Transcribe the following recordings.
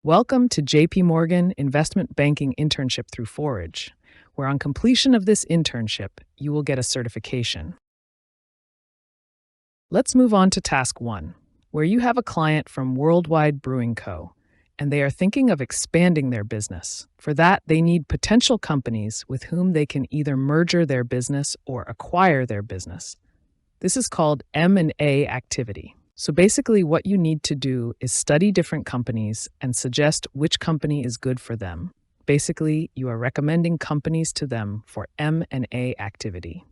Welcome to JP Morgan Investment Banking Internship through Forage, where on completion of this internship, you will get a certification. Let's move on to Task 1, where you have a client from Worldwide Brewing Co., and they are thinking of expanding their business. For that, they need potential companies with whom they can either merger their business or acquire their business. This is called M&A activity. So basically, what you need to do is study different companies and suggest which company is good for them. Basically, you are recommending companies to them for M&A activity.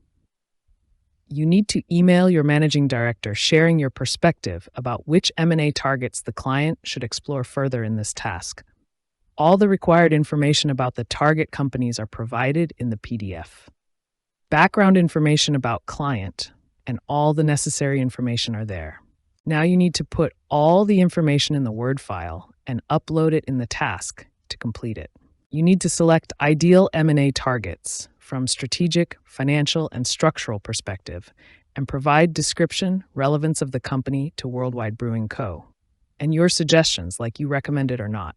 You need to email your managing director sharing your perspective about which M&A targets the client should explore further in this task. All the required information about the target companies are provided in the PDF. Background information about client and all the necessary information are there. Now you need to put all the information in the Word file and upload it in the task to complete it. You need to select ideal M&A targets from strategic, financial, and structural perspective and provide description, relevance of the company to Worldwide Brewing Co., and your suggestions like you recommend it or not.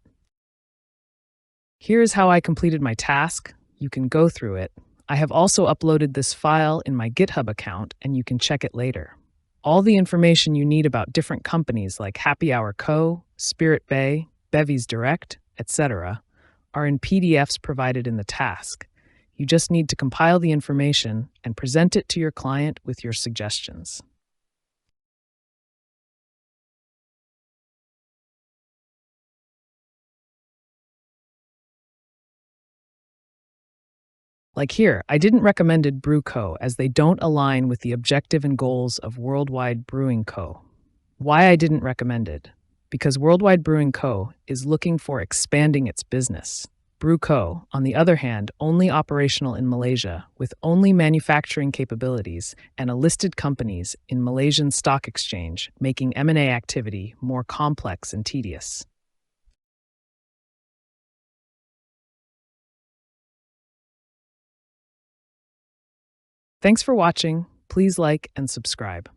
Here is how I completed my task. You can go through it. I have also uploaded this file in my GitHub account and you can check it later. All the information you need about different companies like Happy Hour Co., Spirit Bay, Bevies Direct, etc. are in PDFs provided in the task. You just need to compile the information and present it to your client with your suggestions. Like here, I didn't recommend Brew Co. as they don't align with the objective and goals of Worldwide Brewing Co. Why I didn't recommend it? Because Worldwide Brewing Co. is looking for expanding its business. Brew Co., on the other hand, only operational in Malaysia, with only manufacturing capabilities and a listed companies in Malaysian Stock Exchange, making M&A activity more complex and tedious. Thanks for watching. Please like and subscribe.